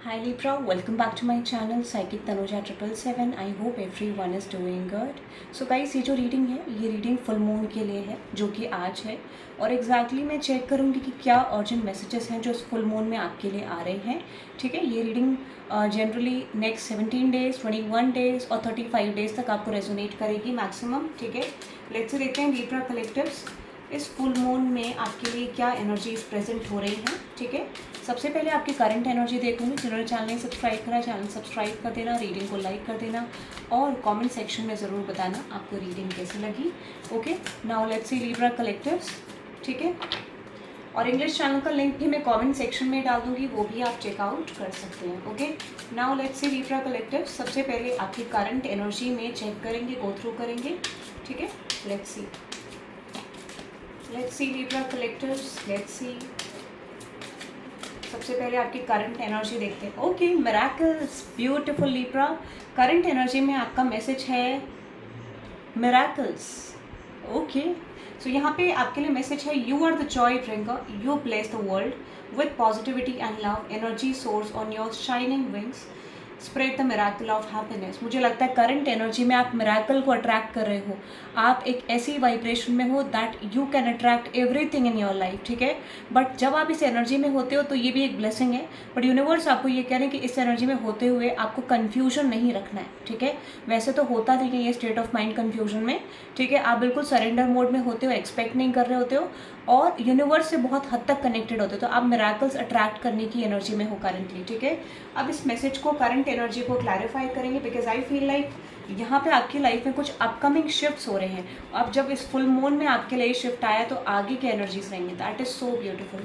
Hi Libra, welcome back to my channel Psychic Tanuja 777. I hope everyone is doing good. So guys, ये जो reading है ये reading full moon के लिए है जो कि आज है और एग्जैक्टली मैं चेक करूँगी कि क्या अर्जेंट मैसेजेस हैं जो इस फुल मून में आपके लिए आ रहे हैं. ठीक है, ये reading generally next 17 days, 21 days और 35 डेज तक आपको रेजोनेट करेगी मैक्सिमम. ठीक है, लेट्स से देखते हैं लिब्रा कलेक्टिव्स इस फुल मून में आपके लिए क्या एनर्जीज प्रेजेंट हो रही हैं. ठीक है, सबसे पहले आपकी करंट एनर्जी देखूंगी. जिन्होंने चैनल नहीं सब्सक्राइब करा, चैनल सब्सक्राइब कर देना, रीडिंग को लाइक कर देना और कमेंट सेक्शन में ज़रूर बताना आपको रीडिंग कैसी लगी. Okay, now let's C Libra collectives. ठीक है, और इंग्लिश चैनल का लिंक भी मैं कमेंट सेक्शन में डाल दूंगी, वो भी आप चेकआउट कर सकते हैं. Okay, now let's C Libra collectives. सबसे पहले आपकी करंट एनर्जी में चेक करेंगे, गो थ्रू करेंगे. ठीक है, let's C Libra collectives. Let's see, सबसे पहले आपकी करंट एनर्जी देखते हैं. Okay, miracles, beautiful Libra. Current energy में आपका मैसेज है मिरेकल्स. ओके, सो यहाँ पे आपके लिए मैसेज है you are the joy bringer, you bless the world with positivity and love, energy source on your shining wings, spread the miracle of happiness. मुझे लगता है करंट एनर्जी में आप मिरेकल को अट्रैक्ट कर रहे हो. आप एक ऐसी वाइब्रेशन में हो that you can attract everything in your life. ठीक है, बट जब आप इस एनर्जी में होते हो तो ये भी एक ब्लेसिंग है. बट यूनिवर्स आपको ये कह रहे हैं कि इस एनर्जी में होते हुए आपको कन्फ्यूजन नहीं रखना है. ठीक है, वैसे तो होता नहीं है ये स्टेट ऑफ माइंड कन्फ्यूजन में. ठीक है, आप बिल्कुल सरेंडर मोड में होते हो, एक्सपेक्ट नहीं कर रहे होते हो और यूनिवर्स से बहुत हद तक कनेक्टेड होते हो. तो आप मिरेकल्स अट्रैक्ट करने की एनर्जी में हो करंटली. ठीक है, अब इस मैसेज को, करंट एनर्जी को क्लैरिफाई करेंगे बिकॉज आई फील लाइक यहाँ पे आपकी लाइफ में कुछ अपकमिंग शिफ्ट्स हो रहे हैं. अब जब इस फुल मून में आपके लिए शिफ्ट आया तो आगे के एनर्जीज रहेंगे. That is so beautiful.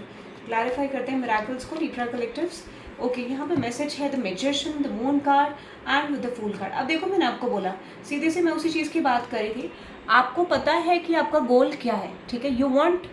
Clarify करते हैं मिरेकल्स को, लिब्रा कलेक्टिव्स. ओके, यहाँ पे मैसेज है the magician, the moon card and with the fool card. अब देखो, मैंने आपको बोला सीधे से, मैं उसी चीज़ की बात करी थी. आपको पता है कि आपका गोल क्या है. ठीक है, यू वांट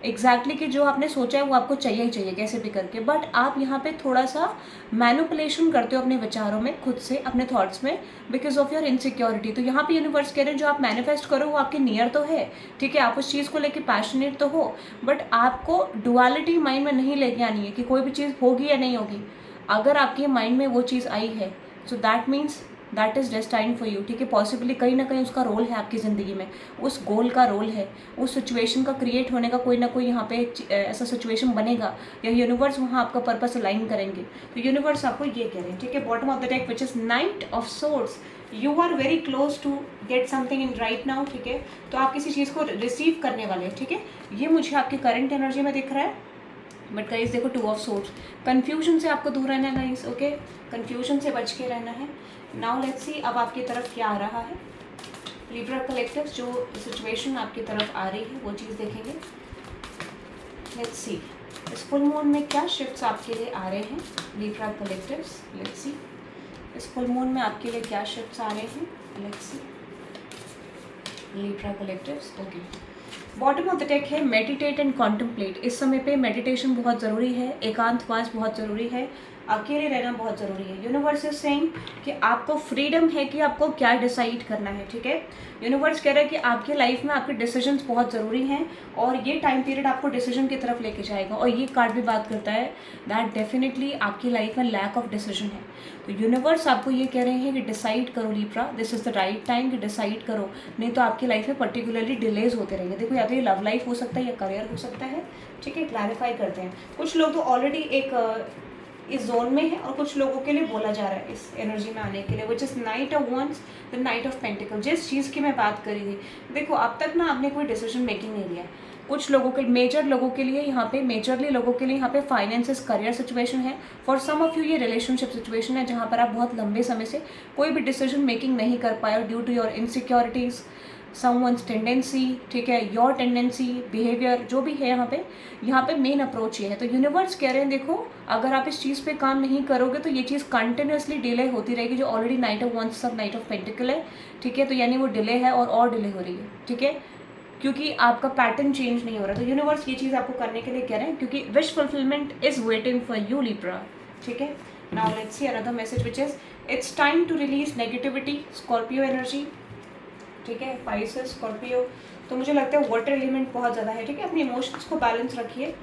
एग्जैक्टली कि जो आपने सोचा है वो आपको चाहिए ही चाहिए कैसे भी करके. बट आप यहाँ पे थोड़ा सा मैनिपुलेशन करते हो अपने विचारों में, खुद से, अपने थॉट्स में, बिकॉज ऑफ योर इनसिक्योरिटी. तो यहाँ पे यूनिवर्स कह रहे हैं जो आप मैनिफेस्ट करो वो आपके नियर तो है. ठीक है, आप उस चीज़ को लेके पैशनेट तो हो, बट आपको डुअलिटी माइंड में नहीं लेके आनी है कि कोई भी चीज़ होगी या नहीं होगी. अगर आपके माइंड में वो चीज़ आई है so that means that is destined for you. ठीक है, पॉसिबली कहीं ना कहीं उसका रोल है आपकी ज़िंदगी में, उस गोल का रोल है, उस सिचुएशन का क्रिएट होने का कोई ना कोई यहाँ पे ऐसा सिचुएशन बनेगा या यूनिवर्स वहाँ आपका पर्पस अलाइन करेंगे. तो यूनिवर्स आपको ये कह रहे हैं. ठीक है, bottom of the deck which is knight of swords. You are very close to get something in right now. ठीक है, तो आप किसी चीज़ को रिसीव करने वाले हैं. ठीक है, ये मुझे आपकी करंट एनर्जी में दिख रहा है. बट गाइस देखो, 2 ऑफ सोर्ड्स, कन्फ्यूजन से आपको दूर रहना है गाइस. ओके, कन्फ्यूजन से बच के रहना है. नाउ लेट्स सी अब आपकी तरफ क्या आ रहा है. लिब्रा कलेक्टिव्स, जो सिचुएशन आपकी तरफ आ रही है वो चीज़ देखेंगे. लेट्स सी इस फुल मून में क्या शिफ्ट्स आपके लिए आ रहे हैं. लिब्रा कलेक्टिव्स, लेट्स सी इस फुल मून में आपके लिए क्या शिफ्ट्स आ रहे हैं. Let's see Libra collectives. Okay, bottom of the deck है मेडिटेट एंड कॉन्टम्पलेट. इस समय पे मेडिटेशन बहुत ज़रूरी है, एकांतवास बहुत ज़रूरी है, अकेले रहना बहुत ज़रूरी है. यूनिवर्स इज सेइंग कि आपको फ्रीडम है कि आपको क्या डिसाइड करना है. ठीक है, यूनिवर्स कह रहा है कि आपके लाइफ में आपके डिसीजंस बहुत ज़रूरी हैं और ये टाइम पीरियड आपको डिसीजन की तरफ लेके जाएगा. और ये कार्ड भी बात करता है दैट डेफिनेटली आपकी लाइफ में लैक ऑफ डिसीजन है. तो यूनिवर्स आपको ये कह रहे हैं कि डिसाइड करो Libra, this is the right time कि डिसाइड करो, नहीं तो आपकी लाइफ में पर्टिकुलरली डिलेज होते रहेंगे. देखो, या तो ये लव लाइफ हो सकता है या करियर हो सकता है. ठीक है, क्लैरिफाई करते हैं. कुछ लोग तो ऑलरेडी एक इस जोन में है और कुछ लोगों के लिए बोला जा रहा है इस एनर्जी में आने के लिए, which is knight of wands, the knight of pentacles. जिस चीज़ की मैं बात करी थी, देखो अब तक ना आपने कोई डिसीजन मेकिंग नहीं लिया है. कुछ लोगों के, मेजर लोगों के लिए यहाँ पे, मेजरली लोगों के लिए यहाँ पे फाइनेंसेस, करियर सिचुएशन है. फॉर सम ऑफ यू ये रिलेशनशिप सिचुएशन है जहाँ पर आप बहुत लंबे समय से कोई भी डिसीजन मेकिंग नहीं कर पाए due to your insecurities, someone's tendency. ठीक है, योर टेंडेंसी, बिहेवियर जो भी है यहाँ पे मेन अप्रोच ये है. तो यूनिवर्स कह रहे हैं देखो, अगर आप इस चीज़ पे काम नहीं करोगे तो ये चीज़ कंटिन्यूसली डिले होती रहेगी, जो ऑलरेडी नाइट ऑफ वंस सब नाइट ऑफ पेंटिकल है. ठीक है, तो यानी वो डिले है और डिले हो रही है. ठीक है, क्योंकि आपका पैटर्न चेंज नहीं हो रहा. तो यूनिवर्स ये चीज़ आपको करने के लिए कह रहे हैं क्योंकि wish fulfilment is waiting for you Libra. ठीक है, now let's see another message which is it's time to release negativity, Scorpio energy. ठीक है, पाइसेस, स्कॉर्पियो. तो मुझे लगता है वाटर एलिमेंट बहुत ज़्यादा है. ठीक है, अपने इमोशंस को बैलेंस रखिए.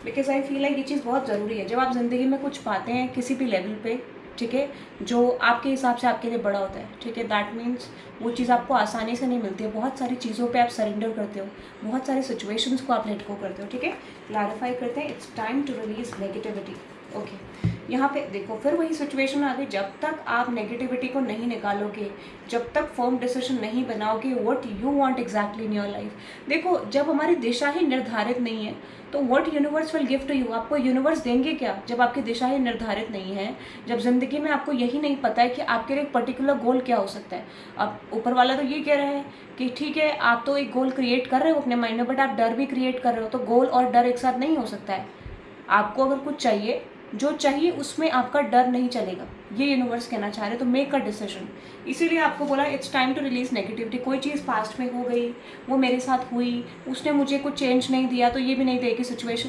बिकॉज आई फील लाइक ये चीज़ बहुत ज़रूरी है। जब आप ज़िंदगी में कुछ पाते हैं किसी भी लेवल पे, ठीक है, जो आपके हिसाब से आपके लिए बड़ा होता है, ठीक है, दैट मीन्स वो चीज़ आपको आसानी से नहीं मिलती है। बहुत सारी चीज़ों पे आप सरेंडर करते हो, बहुत सारी सिचुएशंस को आप लेट गो करते हो, ठीक है। क्लैरिफाई करते हैं, it's time to release negativity. Okay, यहाँ पे देखो फिर वही सिचुएशन आ गई, जब तक आप नेगेटिविटी को नहीं निकालोगे, जब तक फर्म डिसीजन नहीं बनाओगे what you want exactly in your life. देखो जब हमारी दिशा ही निर्धारित नहीं है तो what universe will give to you, आपको यूनिवर्स देंगे क्या जब आपकी दिशा ही निर्धारित नहीं है, जब जिंदगी में आपको यही नहीं पता है कि आपके लिए एक पर्टिकुलर गोल क्या हो सकता है। अब ऊपर वाला तो ये कह रहा है कि ठीक है आप तो एक गोल क्रिएट कर रहे हो अपने माइंड में, बट आप डर भी क्रिएट कर रहे हो, तो गोल और डर एक साथ नहीं हो सकता है। आपको अगर कुछ चाहिए, जो चाहिए उसमें आपका डर नहीं चलेगा, ये यूनिवर्स कहना चाह रहे, तो मेक अ डिसीजन। इसीलिए आपको बोला it's time to release negativity. कोई चीज़ पास्ट में हो गई, वो मेरे साथ हुई, उसने मुझे कुछ चेंज नहीं दिया, तो ये भी नहीं देगी situation,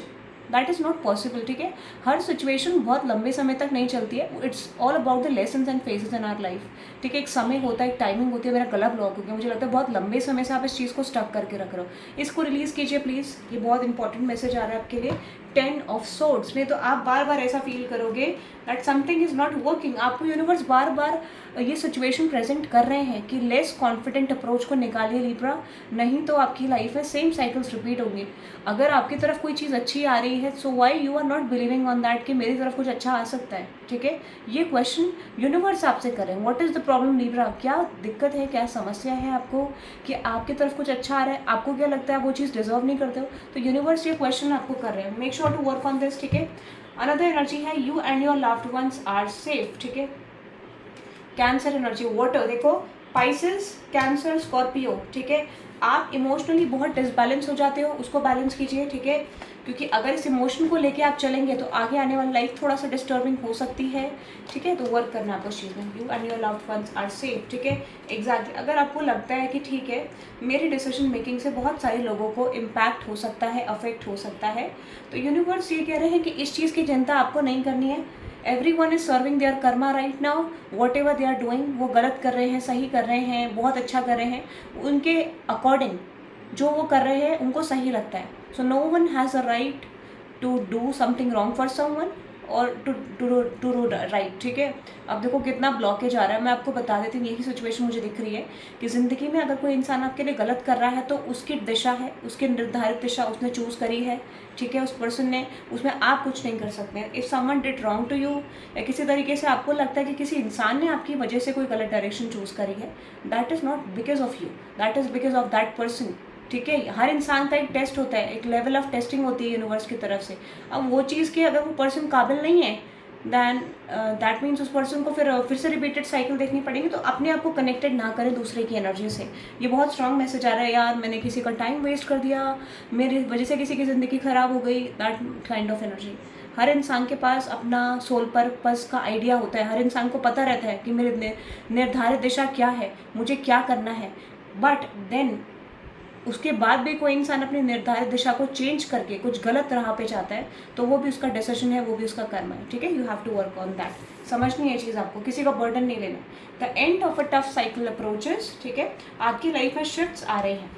that is not possible, ठीक है। हर सिचुएशन बहुत लंबे समय तक नहीं चलती है, it's all about the lessons and phases in our life, ठीक है। एक समय होता है, एक टाइमिंग होती है। मेरा गला ब्लॉक हो गया, मुझे लगता है बहुत लंबे समय से आप इस चीज़ को स्टक करके रख रहे हो, इसको रिलीज़ कीजिए प्लीज़। ये बहुत इंपॉर्टेंट मैसेज आ रहा है आपके लिए। 10 ऑफ सोर्ड्स में तो आप बार बार ऐसा फील करोगे that something is not working. आपको यूनिवर्स बार बार ये सिचुएशन प्रेजेंट कर रहे हैं कि लेस कॉन्फिडेंट अप्रोच को निकालिए लिब्रा, नहीं तो आपकी लाइफ में सेम साइकिल्स रिपीट होंगे। अगर आपकी तरफ कोई चीज़ अच्छी आ रही है, so why you are not believing on that कि मेरी तरफ कुछ अच्छा आ सकता है, ठीक है। ये क्वेश्चन यूनिवर्स आपसे करें, what is the problem Libra, क्या दिक्कत है, क्या समस्या है आपको कि आपकी तरफ कुछ अच्छा आ रहा है, आपको क्या लगता है आप वो चीज़ डिजर्व नहीं करते हो, तो यूनिवर्स ये क्वेश्चन आपको कर रहे हैं। Make sure to work on this, ठीक है। अनदर एनर्जी है you and your loved ones are safe, ठीक है। कैंसर एनर्जी, वाटर, देखो पाइसेस, कैंसर, स्कॉर्पियो, ठीक है। आप इमोशनली बहुत डिसबैलेंस हो जाते हो, उसको बैलेंस कीजिए, ठीक है, क्योंकि अगर इस इमोशन को लेके आप चलेंगे तो आगे आने वाली लाइफ थोड़ा सा डिस्टर्बिंग हो सकती है, ठीक है। तो वर्क करना आपको उस चीज़ में। You and your loved ones are safe, ठीक है, एग्जैक्टली। अगर आपको लगता है कि ठीक है मेरी डिसीजन मेकिंग से बहुत सारे लोगों को इम्पैक्ट हो सकता है, अफेक्ट हो सकता है, तो यूनिवर्स ये कह रहे हैं कि इस चीज़ की चिंता आपको नहीं करनी है। Everyone is serving their karma right now, whatever they are doing, वो गलत कर रहे हैं, सही कर रहे हैं, बहुत अच्छा कर रहे हैं, उनके अकॉर्डिंग जो वो कर रहे हैं उनको सही लगता है। So no one has a right to do something wrong for someone और टू डू राइट, ठीक है। अब देखो कितना ब्लॉकेज आ रहा है, मैं आपको बता देती हूँ। यही सिचुएशन मुझे दिख रही है कि ज़िंदगी में अगर कोई इंसान आपके लिए गलत कर रहा है तो उसकी दिशा है, उसकी निर्धारित दिशा उसने चूज़ करी है, ठीक है, उस पर्सन ने, उसमें आप कुछ नहीं कर सकते हैं। If someone did wrong to you, या किसी तरीके से आपको लगता है कि किसी इंसान ने आपकी वजह से कोई गलत डायरेक्शन चूज़ करी है, that is not because of you, that is because of that person, ठीक है। हर इंसान का एक टेस्ट होता है, एक लेवल ऑफ टेस्टिंग होती है यूनिवर्स की तरफ से। अब वो चीज़ की अगर वो पर्सन काबिल नहीं है, दैन दैट मीन्स उस पर्सन को फिर से रिपीटेड साइकिल देखनी पड़ेगी। तो अपने आप को कनेक्टेड ना करें दूसरे की एनर्जी से। ये बहुत स्ट्रॉन्ग मैसेज आ रहा है, यार मैंने किसी का टाइम वेस्ट कर दिया, मेरी वजह से किसी की ज़िंदगी ख़राब हो गई, दैट काइंड ऑफ एनर्जी। हर इंसान के पास अपना सोल पर्पस का आइडिया होता है, हर इंसान को पता रहता है कि मेरी निर्धारित दिशा क्या है, मुझे क्या करना है, बट देन उसके बाद भी कोई इंसान अपनी निर्धारित दिशा को चेंज करके कुछ गलत राह पे जाता है, तो वो भी उसका डिसीजन है, वो भी उसका कर्म है, ठीक है। You have to work on that. समझनी है चीज़ आपको, किसी का बर्डन नहीं लेना। The end of a tough cycle approaches, ठीक है। आपकी लाइफ में शिफ्ट्स आ रहे हैं।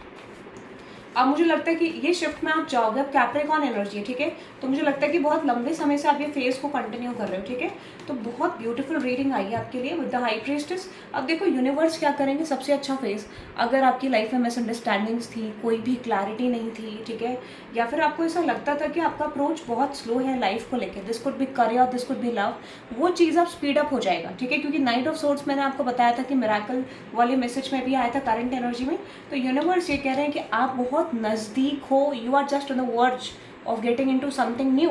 अब मुझे लगता है कि ये शिफ्ट में आप जाओगे, अब कैप्रिकॉर्न एनर्जी है, ठीक है। तो मुझे लगता है कि बहुत लंबे समय से आप ये फेज को कंटिन्यू कर रहे हो, ठीक है। तो बहुत ब्यूटीफुल रीडिंग आई है आपके लिए विद द हाई प्रीस्टेस। अब देखो यूनिवर्स क्या करेंगे, सबसे अच्छा फेज, अगर आपकी लाइफ में मिसअंडरस्टैंडिंग्स थी, कोई भी क्लैरिटी नहीं थी, ठीक है, या फिर आपको ऐसा लगता था कि आपका अप्रोच बहुत स्लो है लाइफ को लेकर, this could be career, this could be love, वो चीज़ अब स्पीड अप हो जाएगा, ठीक है। क्योंकि नाइट ऑफ सोर्ड्स मैंने आपको बताया था कि मिरेकल वाले मैसेज में भी आया था करंट एनर्जी में। तो यूनिवर्स ये कह रहे हैं कि आप बहुत नज़दीक हो, you are just on the verge of getting into something new,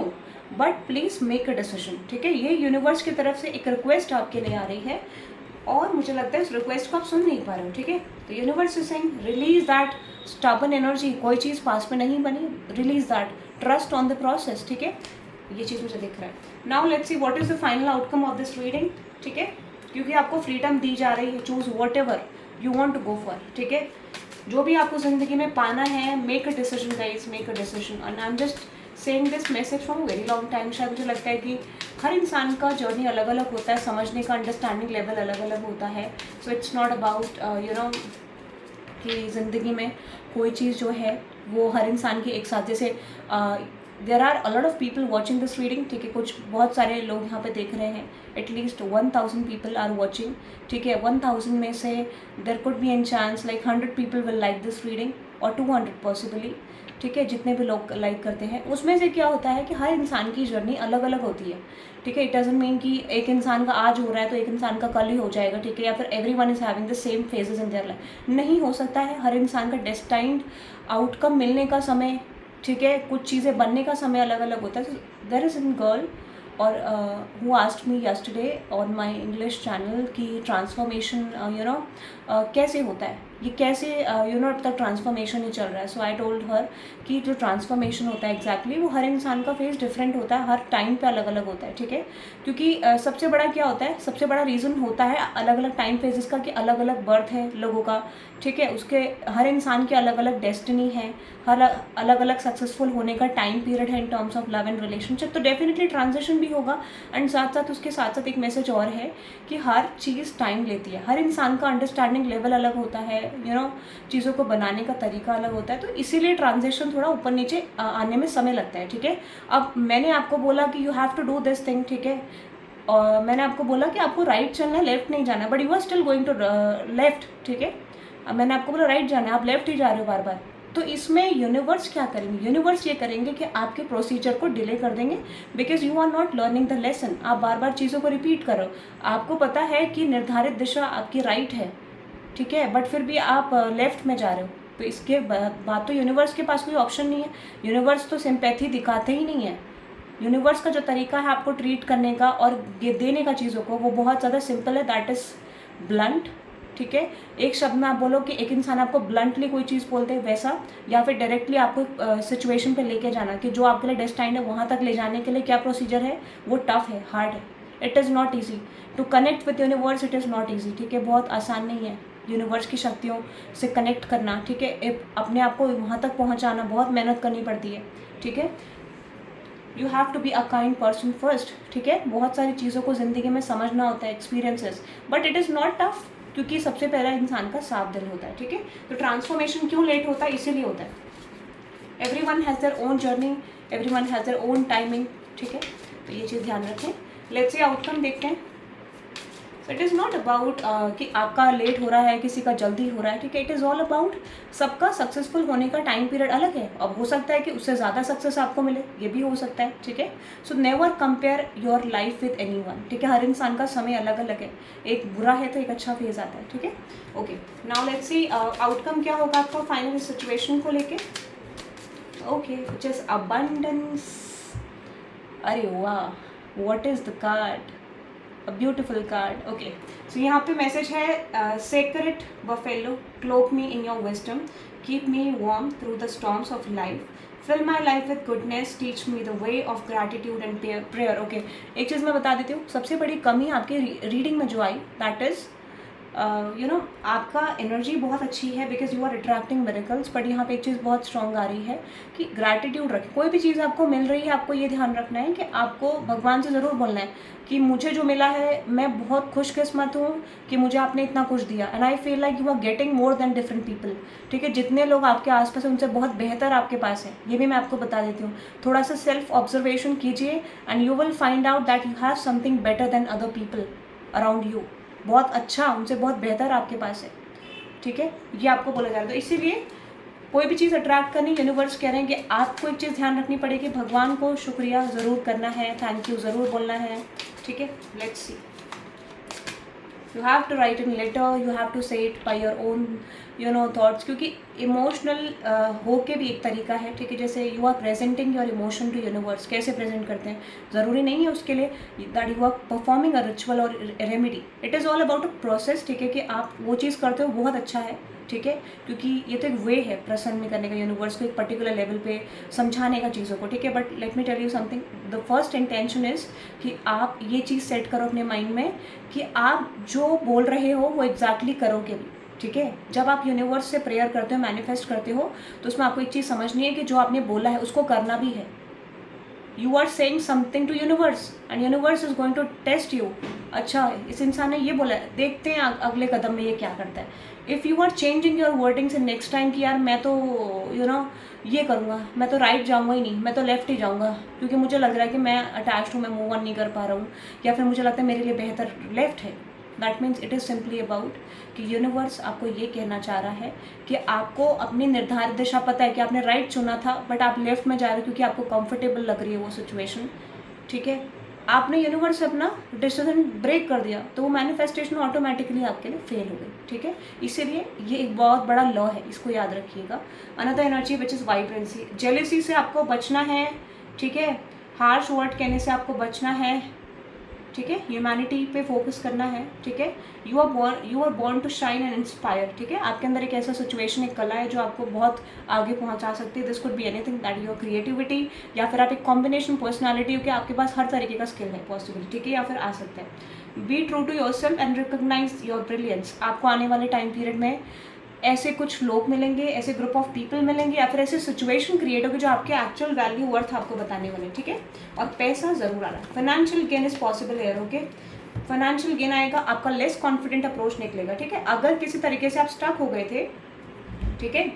but please make a decision, ठीक है। ये यूनिवर्स की तरफ से एक रिक्वेस्ट आपके लिए आ रही है, और मुझे लगता है इस रिक्वेस्ट को आप सुन नहीं पा रहे हो, ठीक है। तो universe is saying release that stubborn energy, कोई चीज़ पास में नहीं बनी, release that, trust on the process, ठीक है। ये चीज़ मुझे दिख रहा है। Now let's see what is the final outcome of this reading, ठीक है, क्योंकि आपको फ्रीडम दी जा रही है, choose whatever you want to go for, ठीक है। जो भी आपको ज़िंदगी में पाना है, make a decision guys, make a decision. And I am just saying this message from very long time. शायद मुझे लगता है कि हर इंसान का जर्नी अलग अलग होता है, समझने का अंडरस्टैंडिंग लेवल अलग अलग होता है। So it's not about you know कि ज़िंदगी में कोई चीज़ जो है वो हर इंसान की एक साथ, जैसे there are a lot of people watching this reading, ठीक है, कुछ बहुत सारे लोग यहाँ पे देख रहे हैं, एटलीस्ट 1000 पीपल आर वॉचिंग, ठीक है। 1000 में से there could be an chance like 100 people will like this reading और 200 पॉसिबली, ठीक है, जितने भी लोग लाइक करते हैं। उसमें से क्या होता है कि हर इंसान की जर्नी अलग अलग होती है, ठीक है। इट डजंट मीन कि एक इंसान का आज हो रहा है तो एक इंसान का कल ही हो जाएगा, ठीक है, या फिर everyone is having the same phases in their life, नहीं हो सकता है। हर इंसान का डेस्टाइंड आउटकम मिलने का समय, ठीक है, कुछ चीज़ें बनने का समय अलग अलग होता है। देयर इज इन गर्ल और who asked me yesterday on my English channel कि ट्रांसफॉर्मेशन कैसे होता है, ये कैसे अब तक ट्रांसफॉर्मेशन ही चल रहा है। सो आई टोल्ड हर कि जो ट्रांसफॉर्मेशन होता है एग्जैक्टली वो हर इंसान का फेस डिफरेंट होता है, हर टाइम पे अलग अलग होता है, ठीक है। क्योंकि सबसे बड़ा क्या होता है, सबसे बड़ा रीज़न होता है अलग अलग टाइम फेजेस का, कि अलग अलग बर्थ है लोगों का, ठीक है। उसके हर इंसान की अलग अलग डेस्टिनी है, हर अलग अलग सक्सेसफुल होने का टाइम पीरियड है in terms of love and relationship. तो डेफिनेटली ट्रांजिशन भी होगा। एंड साथ साथ उसके साथ साथ एक मैसेज और है कि हर चीज़ टाइम लेती है, हर इंसान का अंडरस्टैंडिंग लेवल अलग होता है, चीज़ों को बनाने का तरीका अलग होता है। तो इसीलिए ट्रांजिशन थोड़ा ऊपर नीचे आने में समय लगता है, ठीक है। अब मैंने आपको बोला कि you have to do this thing, ठीक है, और मैंने आपको बोला कि आपको राइट चलना है, लेफ्ट नहीं जाना, but you are still going to left, ठीक है। अब मैंने आपको बोला राइट जाना है, आप लेफ्ट ही जा रहे हो बार बार। तो इसमें यूनिवर्स क्या करेंगे, यूनिवर्स ये करेंगे कि आपके प्रोसीजर को डिले कर देंगे, because you are not learning the lesson. आप बार बार चीज़ों को रिपीट करो, आपको पता है कि निर्धारित दिशा आपकी राइट है, ठीक है, बट फिर भी आप लेफ्ट में जा रहे हो। तो इसके बाद तो यूनिवर्स के पास कोई ऑप्शन नहीं है। यूनिवर्स तो सिंपैथी दिखाते ही नहीं है। यूनिवर्स का जो तरीका है आपको ट्रीट करने का और देने का चीज़ों को, वो बहुत ज़्यादा सिंपल है, दैट इज़ ब्लंट, ठीक है। एक शब्द में आप बोलो कि एक इंसान आपको ब्लंटली कोई चीज़ बोलते हैं वैसा, या फिर डायरेक्टली आपको सिचुएशन पे लेके जाना कि जो आपके लिए डेस्टाइंड है वहाँ तक ले जाने के लिए क्या प्रोसीजर है, वो टफ है, हार्ड है। It is not easy to connect with universe, it is not easy, ठीक है, बहुत आसान नहीं है यूनिवर्स की शक्तियों से कनेक्ट करना, ठीक है। अपने आप को वहाँ तक पहुँचाना बहुत मेहनत करनी पड़ती है, ठीक है। You have to be a kind person first, ठीक है। बहुत सारी चीज़ों को ज़िंदगी में समझना होता है, experiences, but it is not tough, क्योंकि सबसे पहला इंसान का साफ दिल होता है, ठीक है। तो ट्रांसफॉर्मेशन क्यों लेट होता है, इसीलिए होता है। Everyone has their own journey, everyone has their own timing, ठीक है। तो ये चीज़ ध्यान रखें। लेट्स सी आउटकम देखते हैं। इट इज़ नॉट अबाउट कि आपका लेट हो रहा है, किसी का जल्दी हो रहा है, ठीक है। इट इज़ ऑल अबाउट सबका सक्सेसफुल होने का टाइम पीरियड अलग है। अब हो सकता है कि उससे ज़्यादा सक्सेस आपको मिले, ये भी हो सकता है, ठीक है। So never compare your life with anyone, ठीक है। हर इंसान का समय अलग अलग है, एक बुरा है तो एक अच्छा फेज आता है, ठीक है। Okay, now let's C outcome क्या होगा आपका फाइनल सिचुएशन को लेके। Okay, which is abundance. अरे वाह, what is the card, a beautiful card. Okay, so यहाँ पे मैसेज है sacred buffalo, cloak me in your wisdom, keep me warm through the storms of life, fill my life with goodness, teach me the way of gratitude and prayer. Okay, एक चीज़ मैं बता देती हूँ, सबसे बड़ी कमी आपकी रीडिंग में जो आई, दैट इज़ आपका एनर्जी बहुत अच्छी है because you are attracting miracles, but यहाँ पे एक चीज़ बहुत स्ट्रॉन्ग आ रही है कि ग्रैटिट्यूड रखें। कोई भी चीज़ आपको मिल रही है, आपको ये ध्यान रखना है कि आपको भगवान से ज़रूर बोलना है कि मुझे जो मिला है मैं बहुत खुशकिस्मत हूँ कि मुझे आपने इतना कुछ दिया, and I feel like you are getting more than different people, ठीक है। जितने लोग आपके आसपास हैं उनसे बहुत बेहतर आपके पास है, ये भी मैं आपको बता देती हूँ। थोड़ा सा सेल्फ ऑब्जर्वेशन कीजिए and you will find out that you have something better than other people around you. बहुत अच्छा, उनसे बहुत बेहतर आपके पास है, ठीक है। ये आपको बोला जा रहा है। इसीलिए कोई भी चीज़ अट्रैक्ट करनी, यूनिवर्स कह रहे हैं कि आपको एक चीज़ ध्यान रखनी पड़ेगी, भगवान को शुक्रिया ज़रूर करना है, थैंक यू ज़रूर बोलना है, ठीक है। Let's see, you have to write in letter, you have to say it by your own thoughts, क्योंकि इमोशनल हो के भी एक तरीका है, ठीक है। जैसे you are presenting your emotion to universe, कैसे प्रेजेंट करते हैं ज़रूरी नहीं है उसके लिए that you are performing a ritual और remedy. It is all about a process, ठीक है, कि आप वो चीज़ करते हो बहुत अच्छा है, ठीक है, क्योंकि ये तो एक वे है प्रसन्न करने का यूनिवर्स को एक पर्टिकुलर लेवल पे समझाने का चीज़ों को, ठीक है। But let me tell you something, the first intention is कि आप ये चीज़ सेट करो अपने माइंड में कि आप जो बोल रहे हो वो एग्जैक्टली करोगे भी, ठीक है। जब आप यूनिवर्स से प्रेयर करते हो, मैनिफेस्ट करते हो, तो उसमें आपको एक चीज़ समझनी है कि जो आपने बोला है उसको करना भी है, you are saying something to universe and universe is going to test you. अच्छा, इस इंसान ने ये बोला है, देखते हैं अगले कदम में ये क्या करता है। If you are changing your wordings in next time कि यार मैं तो ये करूँगा, मैं तो राइट जाऊँगा ही नहीं, मैं तो लेफ्ट ही जाऊँगा, क्योंकि मुझे लग रहा है कि मैं अटैच्ड हूँ, मैं मूव ऑन नहीं कर पा रहा हूँ, या फिर मुझे लगता है मेरे लिए बेहतर लेफ्ट है। That means it is simply about कि यूनिवर्स आपको ये कहना चाह रहा है कि आपको अपनी निर्धारित दिशा पता है कि आपने राइट चुना था, बट आप लेफ्ट में जा रहे हो क्योंकि आपको कंफर्टेबल लग रही है वो सिचुएशन। ठीक है, आपने यूनिवर्स से अपना डिसीजन ब्रेक कर दिया, तो वो मैनिफेस्टेशन ऑटोमेटिकली आपके लिए फेल हो गई। ठीक है, इसीलिए ये एक बहुत बड़ा लॉ है, इसको याद रखिएगा। Another energy which is vibrancy, jealousy से आपको बचना है। ठीक है, हार्श वर्ड कहने से आपको बचना है। ठीक है, ह्यूमैनिटी पे फोकस करना है। ठीक है, you are born to shine and inspire. ठीक है, आपके अंदर एक ऐसा सिचुएशन, एक कला है जो आपको बहुत आगे पहुंचा सकती है। This could be anything, that your creativity, या फिर आप एक कॉम्बिनेशन पर्सनैलिटी हो कि आपके पास हर तरीके का स्किल है पॉसिबल। ठीक है, या फिर आ सकता है। Be true to yourself and recognise your brilliance. आपको आने वाले टाइम पीरियड में ऐसे कुछ लोग मिलेंगे, ऐसे ग्रुप ऑफ पीपल मिलेंगे, या फिर ऐसे सिचुएशन क्रिएट होगी जो आपके एक्चुअल वैल्यू वर्थ आपको बताने वाले। ठीक है, और पैसा जरूर आ रहा है। Financial gain is possible here. Okay, financial gain आएगा, आपका लेस कॉन्फिडेंट अप्रोच निकलेगा। ठीक है, अगर किसी तरीके से आप स्टक हो गए थे, ठीक है,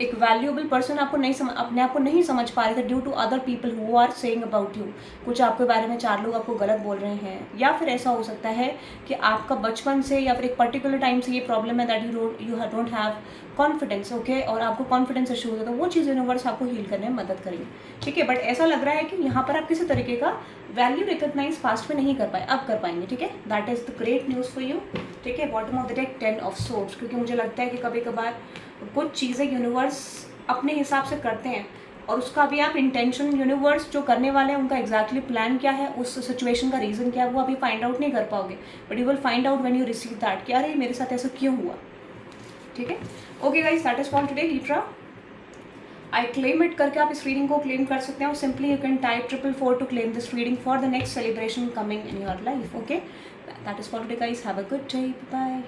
एक वैल्यूएबल पर्सन आपको अपने आप को नहीं समझ पा रहे थे due to other people who are saying about you, कुछ आपके बारे में 4 लोग आपको गलत बोल रहे हैं, या फिर ऐसा हो सकता है कि आपका बचपन से या फिर एक पर्टिकुलर टाइम से ये प्रॉब्लम है that you don't have confidence. Okay, और आपको कॉन्फिडेंस इशू होता है, तो वो चीज़ यूनिवर्स आपको हील करने में मदद करेगी। ठीक है, बट ऐसा लग रहा है कि यहाँ पर आप किसी तरीके का वैल्यू रिकॉग्नाइज पास्ट में नहीं कर पाए, अब कर पाएंगे। ठीक है, that is the great news for you. ठीक है, bottom of the deck 10 of swords, क्योंकि मुझे लगता है कि कभी कभार कुछ चीज़ें यूनिवर्स अपने हिसाब से करते हैं, और उसका भी आप इंटेंशन, यूनिवर्स जो करने वाले हैं उनका एग्जैक्टली प्लान क्या है, उस सिचुएशन का रीज़न क्या है, वो अभी फाइंड आउट नहीं कर पाओगे, but you will find out when you receive that कि अरे मेरे साथ ऐसा क्यों हुआ। ठीक है, okay guys, that is for today Libra. I claim it करके आप इस रीडिंग को क्लेम कर सकते हैं, और simply you can type 444 to claim this reading for the next celebration coming in your life. Okay, that is for today guys, have a good day, bye.